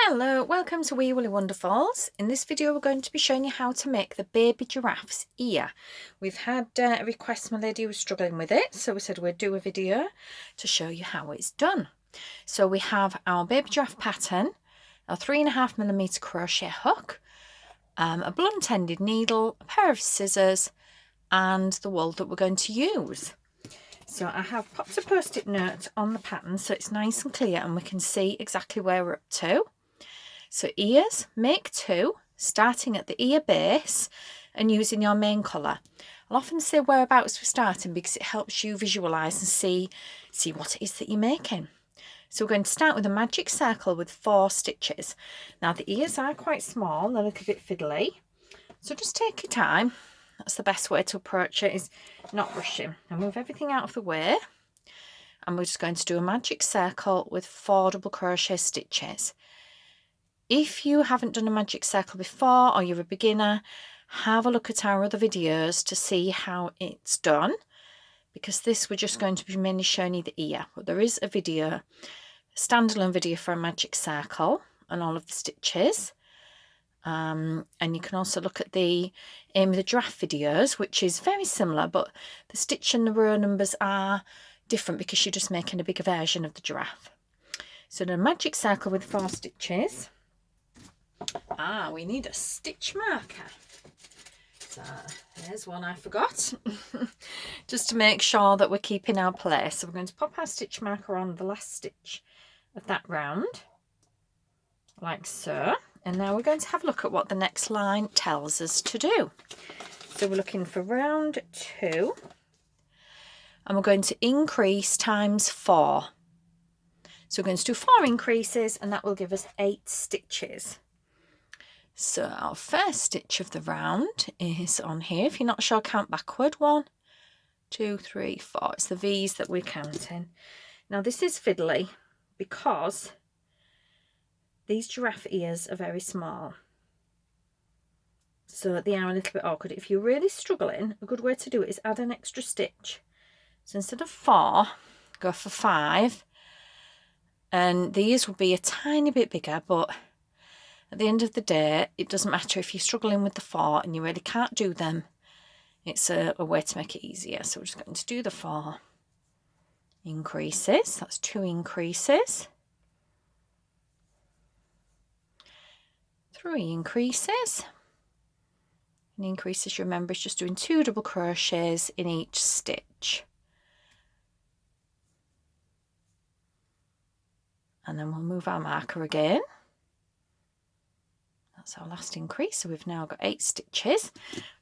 Hello, welcome to Wee Willy Wonderfuls. In this video we're going to be showing you how to make the baby giraffe's ear. We've had a request, my lady was struggling with it, so we said we'd do a video to show you how it's done. So we have our baby giraffe pattern, a 3.5mm crochet hook, a blunt-ended needle, a pair of scissors and the wool that we're going to use. So I have popped a post-it note on the pattern so it's nice and clear and we can see exactly where we're up to. So ears, make 2, starting at the ear base and using your main colour. I'll often say whereabouts we're starting because it helps you visualise and see what it is that you're making. So we're going to start with a magic circle with 4 stitches. Now the ears are quite small, they're a little bit fiddly, so just take your time. That's the best way to approach it, is not rushing. And move everything out of the way. And we're just going to do a magic circle with 4 double crochet stitches. If you haven't done a magic circle before or you're a beginner, have a look at our other videos to see how it's done. Because this we're just going to be mainly showing you the ear. But there is a video, a standalone video for a magic circle and all of the stitches. And you can also look at the Aim of the Giraffe videos, which is very similar, but the stitch and the row numbers are different because you're just making a bigger version of the giraffe. So the magic circle with 4 stitches. We need a stitch marker. So there's one I forgot. Just to make sure that we're keeping our place. So we're going to pop our stitch marker on the last stitch of that round, like so. And now we're going to have a look at what the next line tells us to do. So we're looking for round 2. And we're going to increase times 4. So we're going to do 4 increases and that will give us 8 stitches. So our first stitch of the round is on here. If you're not sure, count backward. 1, 2, 3, 4. It's the V's that we're counting. Now this is fiddly because these giraffe ears are very small, so they are a little bit awkward. If you're really struggling, a good way to do it is add an extra stitch. So instead of 4, go for 5, and the ears will be a tiny bit bigger, but at the end of the day it doesn't matter if you're struggling with the 4 and you really can't do them. It's a way to make it easier. So we're just going to do the 4 increases. That's 2 increases, 3 increases, and increases, remember, is just doing 2 double crochets in each stitch. And then we'll move our marker again. That's our last increase. So we've now got 8 stitches,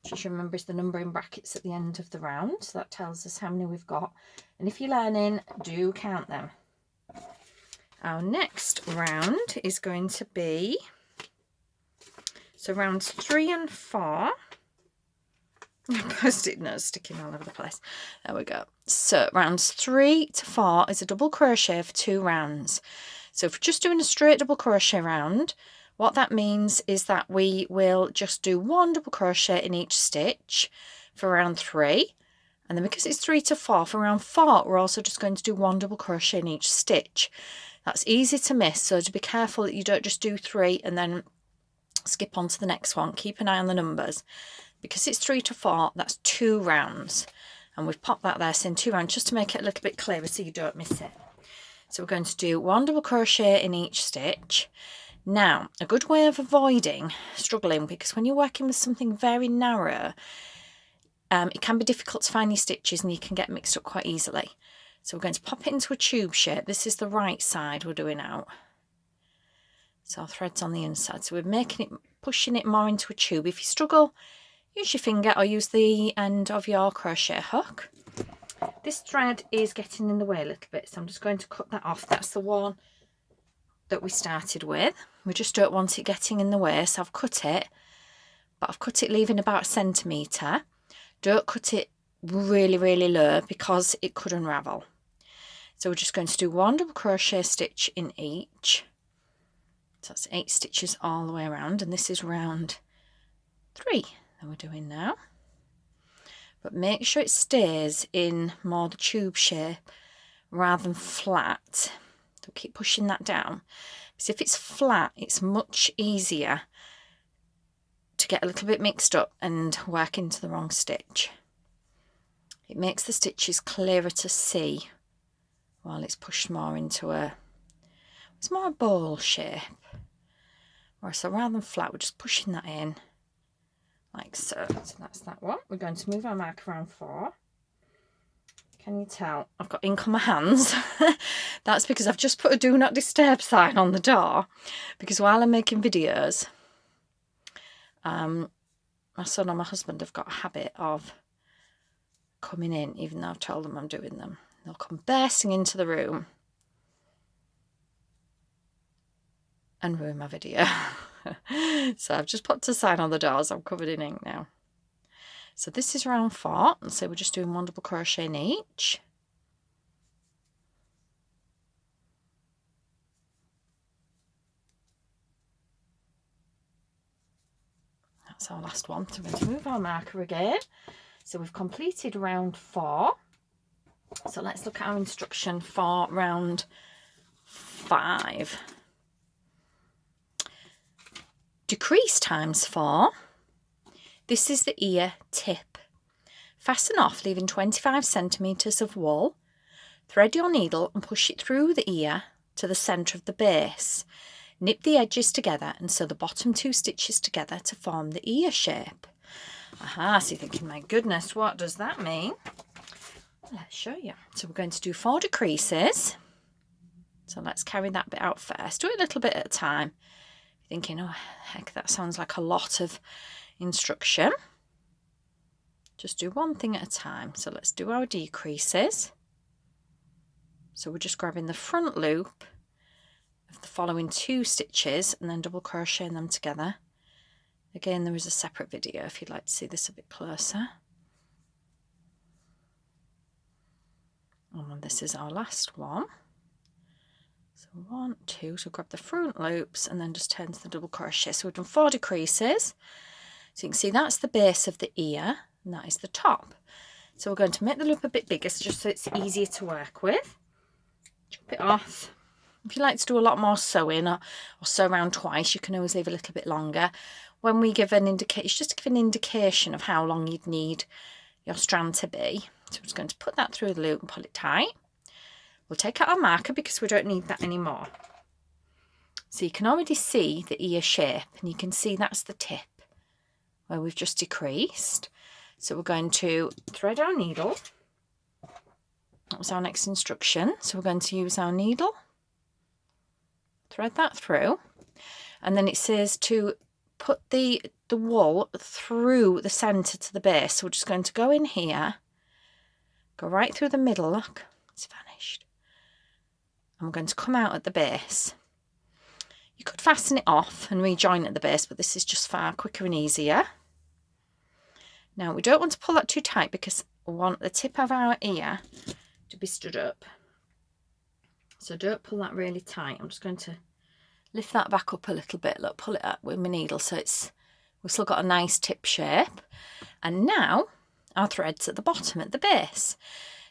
which, remember, is the number in brackets at the end of the round. So that tells us how many we've got. And if you're learning, do count them. Our next round is going to be, so rounds 3 and 4. Post-it notes sticking all over the place. There we go. So rounds 3 to 4 is a double crochet for 2 rounds. So if we're just doing a straight double crochet round, what that means is that we will just do 1 double crochet in each stitch for round 3. And then because it's 3 to 4, for round 4, we're also just going to do 1 double crochet in each stitch. That's easy to miss, so to be careful that you don't just do 3 and then skip on to the next one. Keep an eye on the numbers. Because it's 3 to 4, that's 2 rounds. And we've popped that there saying 2 rounds just to make it a little bit clearer so you don't miss it. So we're going to do 1 double crochet in each stitch. Now, a good way of avoiding struggling, because when you're working with something very narrow, it can be difficult to find your stitches and you can get mixed up quite easily. So we're going to pop it into a tube shape. This is the right side we're doing out. So our thread's on the inside. So we're making it, pushing it more into a tube. If you struggle, use your finger or use the end of your crochet hook. This thread is getting in the way a little bit, so I'm just going to cut that off. That's the one that we started with. We just don't want it getting in the way, so I've cut it, but I've cut it leaving about 1 centimetre. Don't cut it really, really low because it could unravel. So we're just going to do 1 double crochet stitch in each. So that's 8 stitches all the way around, and this is round 3 that we're doing now. But make sure it stays in more the tube shape rather than flat. So keep pushing that down, because if it's flat, it's much easier to get a little bit mixed up and work into the wrong stitch. It makes the stitches clearer to see while it's pushed more into it's more a bowl shape. Or so rather than flat, we're just pushing that in like so. So that's that one. We're going to move our marker around 4. Can you tell I've got ink on my hands? That's because I've just put a do not disturb sign on the door, because while I'm making videos, my son or my husband have got a habit of coming in even though I've told them I'm doing them. They'll come bursting into the room and ruin my video. So I've just put a sign on the doors. I'm covered in ink now. So this is round 4, and so we're just doing 1 double crochet in each. That's our last one. So we're going to move our marker again. So we've completed round 4. So let's look at our instruction for round 5. Decrease times 4. This is the ear tip. Fasten off, leaving 25 centimetres of wool. Thread your needle and push it through the ear to the centre of the base. Nip the edges together and sew the bottom 2 stitches together to form the ear shape. Aha, so you're thinking, my goodness, what does that mean? Let's show you. So we're going to do 4 decreases. So let's carry that bit out first. Do it a little bit at a time. You're thinking, oh heck, that sounds like a lot of instruction. Just do one thing at a time. So let's do our decreases. So we're just grabbing the front loop of the following 2 stitches and then double crocheting them together. Again, there is a separate video if you'd like to see this a bit closer. And this is our last one. So 1, 2, so grab the front loops and then just turn to the double crochet. So we've done 4 decreases. So you can see that's the base of the ear and that is the top. So we're going to make the loop a bit bigger just so it's easier to work with. Chop it off. If you like to do a lot more sewing or sew around twice, you can always leave a little bit longer. When we give an indication, it's just to give an indication of how long you'd need your strand to be. So I'm just going to put that through the loop and pull it tight. We'll take out our marker because we don't need that anymore. So you can already see the ear shape and you can see that's the tip where we've just decreased. So we're going to thread our needle. That was our next instruction. So we're going to use our needle, thread that through, and then it says to put the wool through the centre to the base. So we're just going to go in here, go right through the middle, look, it's vanished. I'm going to come out at the base. You could fasten it off and rejoin at the base, but this is just far quicker and easier. Now we don't want to pull that too tight because we want the tip of our ear to be stood up. So don't pull that really tight. I'm just going to lift that back up a little bit. Look, pull it up with my needle so we've still got a nice tip shape. And now our thread's at the bottom at the base.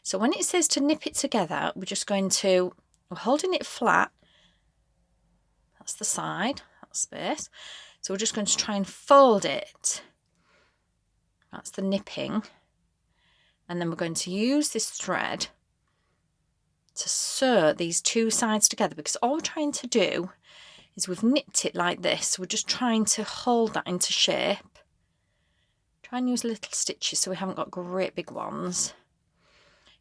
So when it says to nip it together, we're just going to, we're holding it flat. That's the side, that's base. So we're just going to try and fold it. That's the nipping. And then we're going to use this thread to sew these 2 sides together, because all we're trying to do is we've nipped it like this. So we're just trying to hold that into shape. Try and use little stitches so we haven't got great big ones.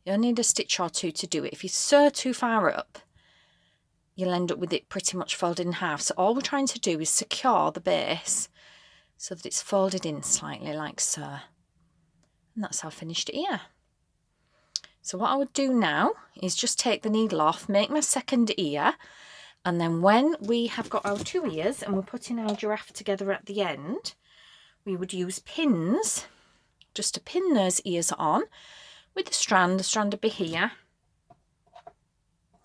You'll need a stitch or 2 to do it. If you sew too far up, you'll end up with it pretty much folded in half. So all we're trying to do is secure the base so that it's folded in slightly like so. And that's our finished ear. So what I would do now is just take the needle off, make my second ear, and then when we have got our 2 ears and we're putting our giraffe together at the end, we would use pins just to pin those ears on with the strand. The strand would be here.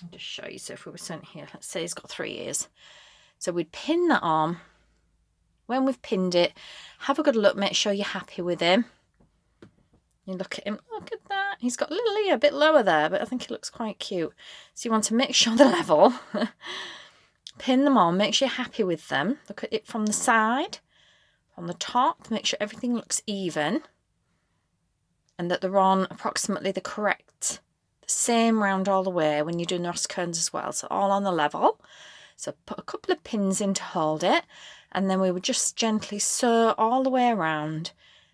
I'll just show you. So if we were sent here, let's say it's got 3 ears. So we'd pin that on. When we've pinned it, have a good look, make sure you're happy with him. You look at him, look at that. He's got a little ear a bit lower there, but I think he looks quite cute. So you want to make sure they're level. Pin them on, make sure you're happy with them. Look at it from the side, from the top, make sure everything looks even. And that they're on approximately the correct, the same round all the way when you're doing the Roscones as well. So all on the level. So put a couple of pins in to hold it. And then we would just gently sew all the way around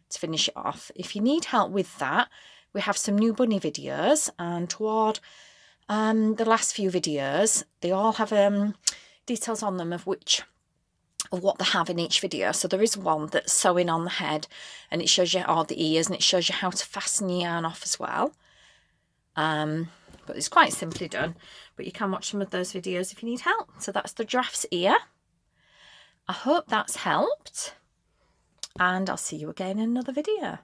to finish it off. If you need help with that, we have some new bunny videos, and toward the last few videos they all have details on them of what they have in each video. So there is one that's sewing on the head, and it shows you all the ears, and it shows you how to fasten your yarn off as well. But it's quite simply done, but you can watch some of those videos if you need help. So that's the giraffe's ear. I hope that's helped, and I'll see you again in another video.